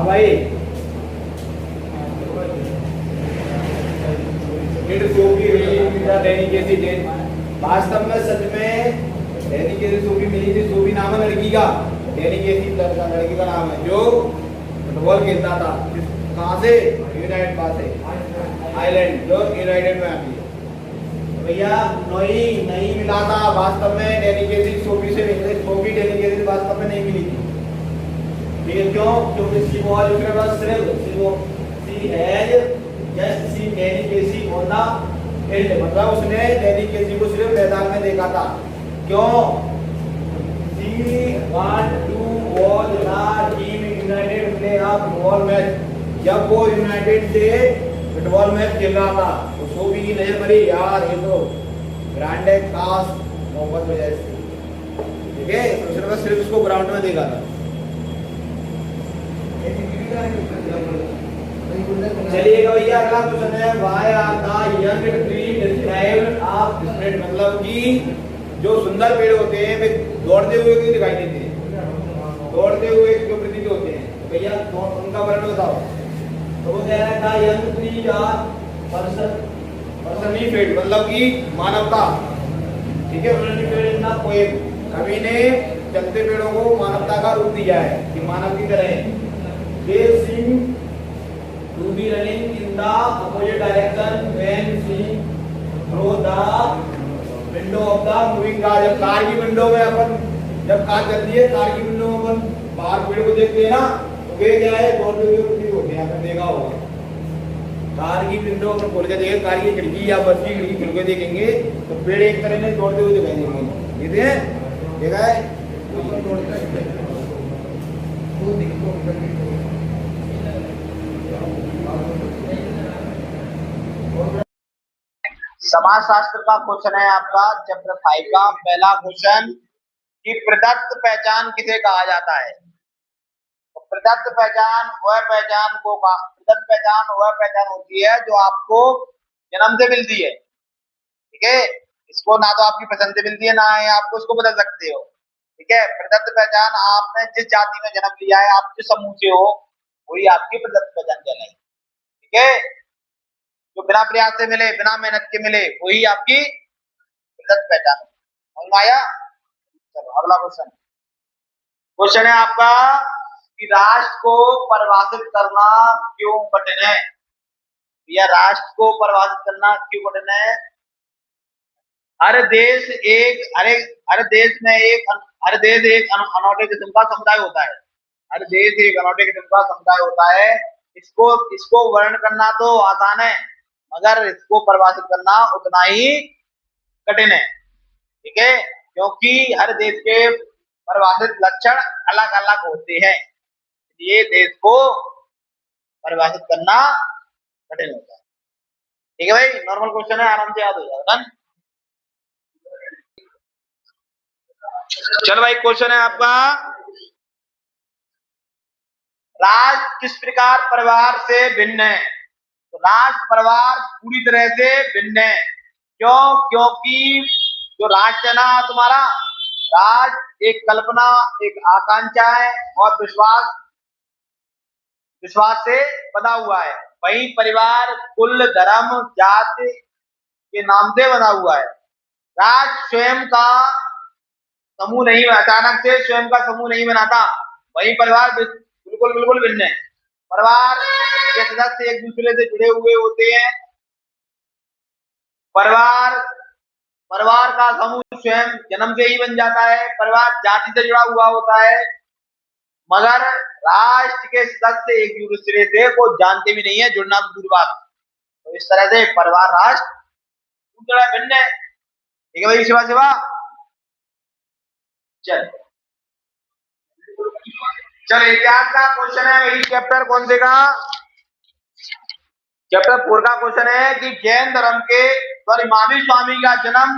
हाँ भाई, वास्तव में सच में डेनिकेसी सोफी मिली थी। सोफी नाम है लड़की का, डेनिकेसी लड़की का नाम है जो फुटबॉल खेलता था। कहाँ से? यूनाइटेड पास से, आइलैंड जो यूनाइटेड में आती है। भैया नहीं मिला था वास्तव में, डेनिकेसी सोफी से मिले। सोफी डेनिकेसी वास्तव में नहीं मिली थी। ठीक है, क्यों? क्योंकि she was she has just seen डेनिकेसी ऑन द फील्ड, मतलब उसने डेनिकेसी को सिर्फ मैदान में देखा था। क्यों? She want to watch the team United play a football match. जब वो यूनाइटेड से फुटबॉल मैच खेल रहा था तो सोफी की नजर पड़ी, यार ये तो ग्रांडे कास मोहब्बत वजह से। ठीक है, उसने सिर्फ उसको ग्राउंड में देखा था। चलिएगा भैया, अगला क्वेश्चन है why are the young tree described of different, मतलब कि जो सुंदर पेड़ होते हैं वे दौड़ते हुए क्यों दिखाई देते हैं? दौड़ते हुए क्यों प्रतीत होते हैं? तो भैया उनका वर्णन बताओ। तो वो कह रहा था young tree are personally fed, मतलब कि मानवता। ठीक है, उन्होंने पोएम, कवि ने चलते पेड़ों को मानवता का रूप दिया है कि मानव की तरह। They seem to be running in the opposite direction when seen through the window of the moving car। जब कार की विंडो में अपन, जब कार चलती है कार की विंडो में अपन बाहर पेड़ को देखते हैं ना, तो वे क्या है? दौड़ते हुए प्रतीत होते हैं। आपने देखा होगा कार की विंडो अपन खोल के देखेंगे, कार की खिड़की या बस की खिड़की खोल के देखेंगे तो पेड़ एक तरह से दौड़ते हुए दिखाई देंगे। देखते हैं, देखा है? समाजशास्त्र का क्वेश्चन है आपका, चैप्टर 5 का पहला क्वेश्चन कि प्रदत्त पहचान किसे कहा जाता है? तो प्रदत्त पहचान वह पहचान होती है जो आपको जन्म से मिलती है। ठीक है, इसको ना तो आपकी पसंद से मिलती है, ना ही आपको इसको बदल सकते हो। ठीक है, प्रदत्त पहचान आपने जिस जाति में जन्म लिया है, आप जिस समूह से हो, वही आपकी प्रदत्त पहचान कहलाएगी। ठीक है, जो बिना प्रयास से मिले, बिना मेहनत के मिले, वही आपकी प्रदत्त पहचान है। समझ में आया? चलो अगला क्वेश्चन है आपका कि राष्ट्र को परिभाषित करना क्यों कठिन है? या राष्ट्र को परिभाषित करना क्यों कठिन है? हर देश एक अनौठे किस्म का समुदाय होता है। हर देश एक अनौठे किस्म का समुदाय होता है। इसको वर्णन करना तो आसान है, मगर इसको परिभाषित करना उतना ही कठिन है। ठीक है, क्योंकि हर देश के परिभाषित लक्षण अलग अलग होते हैं, इसलिए देश को परिभाषित करना कठिन होता है। ठीक है भाई, नॉर्मल क्वेश्चन है, आराम से याद हो जाएगा। डन। चलो भाई, क्वेश्चन है आपका, राष्ट्र किस प्रकार परिवार से भिन्न है? तो राष्ट्र परिवार पूरी तरह से भिन्न है। क्यों? क्योंकि जो राष्ट्र है ना तुम्हारा, राष्ट्र एक कल्पना, एक आकांक्षा है और विश्वास से बना हुआ है। वही परिवार कुल, धर्म, जाति के नाम से बना हुआ है। राष्ट्र स्वयं का समूह नहीं, अचानक से स्वयं का समूह नहीं बनाता। वही परिवार बिल्कुल भिन्न है। परिवार के सदस्य एक दूसरे से जुड़े हुए होते हैं। परिवार का समूह स्वयं जन्म से ही बन जाता है। परिवार जाति से जुड़ा हुआ होता है, मगर राष्ट्र के सदस्य एक दूसरे से को जानते भी नहीं है, जुड़ना तो दूर बात। तो इस तरह से परिवार राष्ट्र भिन्न है। ठीक है भाई, शिवा चल इतिहास का क्वेश्चन है भाई, चैप्टर कौन से का? चैप्टर 4 का क्वेश्चन है कि जैन धर्म के महावीर स्वामी का जन्म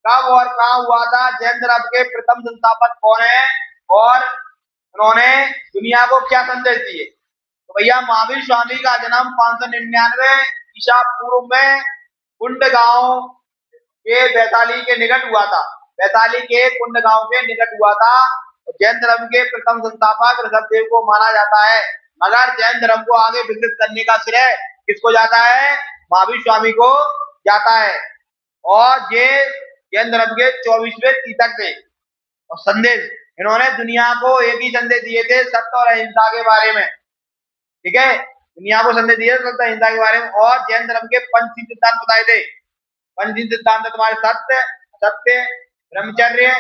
कब और कहाँ हुआ था? जैन धर्म के प्रथम संस्थापक कौन है और उन्होंने दुनिया को क्या संदेश दिए? तो भैया, महावीर स्वामी का जन्म 599 ईसा पूर्व में कुंड गांव के वैशाली के निकट हुआ था। वैशाली के कुंड गांव के निकट हुआ था। जैन धर्म के प्रथम संस्थापक ऋषभदेव को माना जाता है। मगर जैन धर्म को आगे विकसित करने का श्रेय किसको जाता है? महावीर स्वामी को जाता है। और ये जैन धर्म के 24वें तीर्थक थे। और संदेश इन्होंने दुनिया को एक ही संदेश दिए थे, सत्य और अहिंसा के बारे में। ठीक है, दुनिया को संदेश दिए सत्य अहिंसा के बारे में। और जैन धर्म के पंच सिद्धांत बताए थे। पंच सिद्धांत तुम्हारे सत्य, सत्य, ब्रह्मचर्य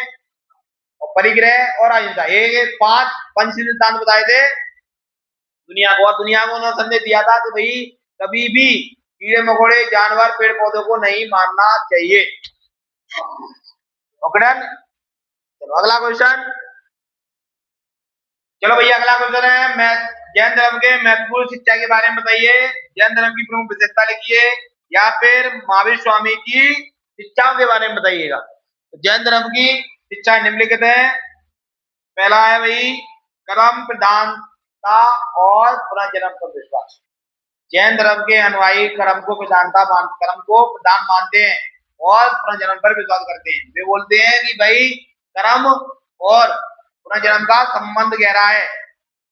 और परिग्रह और अहिंसा, ये 5 पंच सिद्धांत बताए थे दुनिया को। और दुनिया को उन्होंने संदेश दिया था कि भाई कभी भी कीड़े मकोड़े, जानवर, पेड़ पौधों को नहीं मारना चाहिए। Okay done. चलो अगला क्वेश्चन। चलो भैया अगला क्वेश्चन है, मैं जैन धर्म के महत्वपूर्ण शिक्षा के बारे में बताइए। जैन धर्म की प्रमुख विशेषता लिखिए या फिर महावीर स्वामी की शिक्षाओं के बारे में बताइएगा। तो जैन धर्म की शिक्षा निम्नलिखित है। पहला है भाई कर्म प्रधानता और पुनर्जन्म पर विश्वास। जैन धर्म के अनुयायी कर्म को प्रधान मानते हैं और पुनर्जन्म पर विश्वास करते हैं। वे बोलते हैं कि भाई कर्म और पुनर्जन्म का संबंध गहरा है।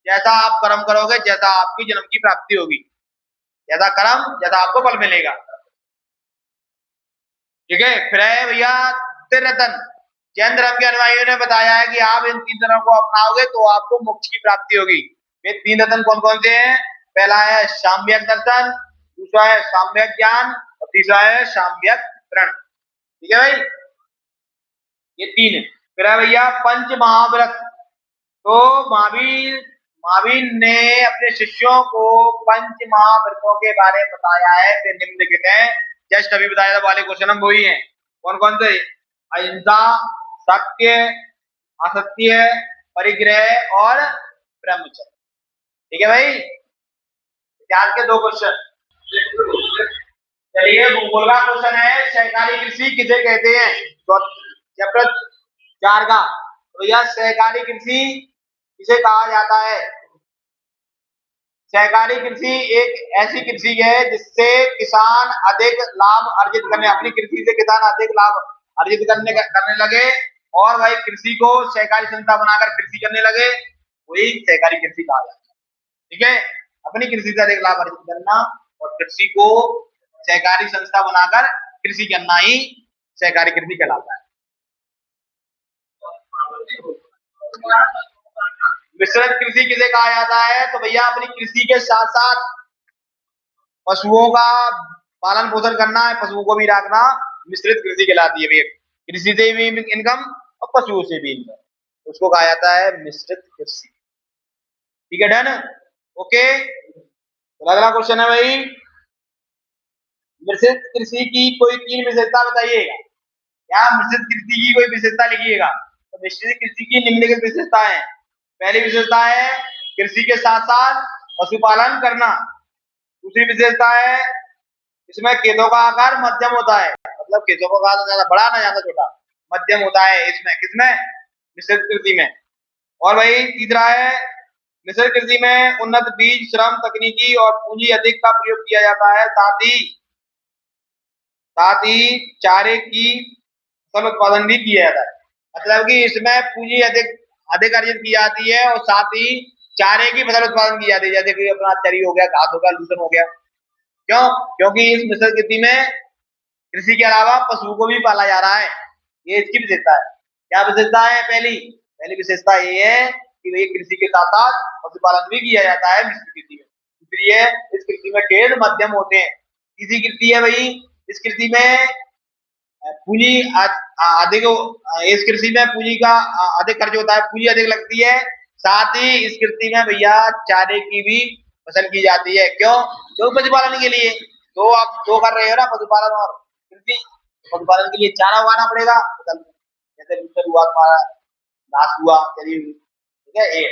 जैसा आप कर्म करोगे, जैसा आपकी जन्म की प्राप्ति होगी। जैसा कर्म, जैसा आपको फल मिलेगा। ठीक है, फिर है भैया त्रिरत्न। जैन धर्म के अनुयायियों ने बताया है कि आप इन 3 रत्नों को अपनाओगे तो आपको मोक्ष की प्राप्ति होगी। ये 3 रत्न कौन कौन से हैं? पहला है साम्यक दर्शन, दूसरा है साम्यक ज्ञान और तीसरा है साम्यक प्रण। ठीक है भाई, ये 3 है। फिर है भैया पंच महाव्रत। तो महावीर ने अपने शिष्यों को पंच महाव्रतों के बारे में बताया है। फिर निम्नलिखित है, जस्ट अभी बताया था वाले क्वेश्चन हम वही हैं। कौन कौन से? अहिंसा, सत्य, असत्य, परिग्रह और ब्रह्मचर्य। ठीक है भाई, इतिहास के 2 क्वेश्चन। चलिए भूगोल का क्वेश्चन है, सहकारी कृषि किसे कहते हैं? चैप्टर 4 का। तो भैया सहकारी कृषि किसे कहा जाता है? सहकारी कृषि एक ऐसी कृषि है जिससे किसान अधिक लाभ अर्जित करने, अपनी कृषि से किसान अधिक लाभ अर्जित करने लगे और वही कृषि को सहकारी संस्था बनाकर कृषि करने लगे, वही सहकारी कृषि कहा जाता है। ठीक है, अपनी कृषि से अधिक लाभ अर्जित करना और कृषि को सहकारी संस्था बनाकर कृषि करना ही सहकारी कृषि कहलाता है। मिश्रित कृषि किसे कहा जाता है? तो भैया अपनी कृषि के साथ साथ पशुओं का पालन पोषण करना है, पशुओं को भी रखना मिश्रित कृषि कहलाती है भैया। कृषि से भी इनकम और पशुओं से भी इनकम, उसको कहा जाता है मिश्रित कृषि। ठीक है डन। ओके, तो अगला क्वेश्चन है भाई, मिश्रित कृषि की कोई 3 विशेषता बताइएगा। या मिश्रित कृषि की कोई विशेषता लिखिएगा। तो मिश्रित कृषि की निम्नलिखित विशेषता है। पहली विशेषता है कृषि के साथ साथ पशुपालन करना। दूसरी विशेषता है इसमें खेतों का आकार मध्यम होता है, मतलब खेतों का आकार ज्यादा बड़ा ना ज्यादा छोटा, मध्यम होता है इसमें। किसमें? मिश्रित कृषि में। और भाई तीसरा है मिश्रित कृषि में उन्नत बीज, श्रम, तकनीकी और पूंजी अधिक का प्रयोग किया जाता है। साथ ही चारे की फसल उत्पादन भी किया जाता है। मतलब कि इसमें पूंजी अधिक अर्जित की जाती है और साथ ही चारे की फसल उत्पादन की जाती है, जैसे कि अपना चरी हो गया, घास हो गया, लूसन हो गया। क्यों? क्योंकि इस मिश्रित कृषि में कृषि के अलावा पशुओं को भी पाला जा रहा है। ये इसकी विशेषता है। क्या विशेषता है? पहली विशेषता ये है कि भाई कृषि के साथ साथ पशुपालन भी किया जाता है मिश्रित कृषि में। दूसरी है इस कृषि में खेत मध्यम होते हैं। तीसरी कृषि है भाई इस कृषि में पूंजी अधिक, इस कृषि में पूंजी का अधिक खर्च होता है, पूंजी अधिक लगती है। साथ ही इस कृषि में भैया चारे की भी फसल की जाती है। क्यों? तो पशुपालन के लिए। तो आप 2 कर रहे हो ना, पशुपालन और कृषि। पशुपालन के लिए चारा उगाना पड़ेगा, जैसे हुआ तुम्हारा घास हुआ, चरी हुई। ठीक है, ये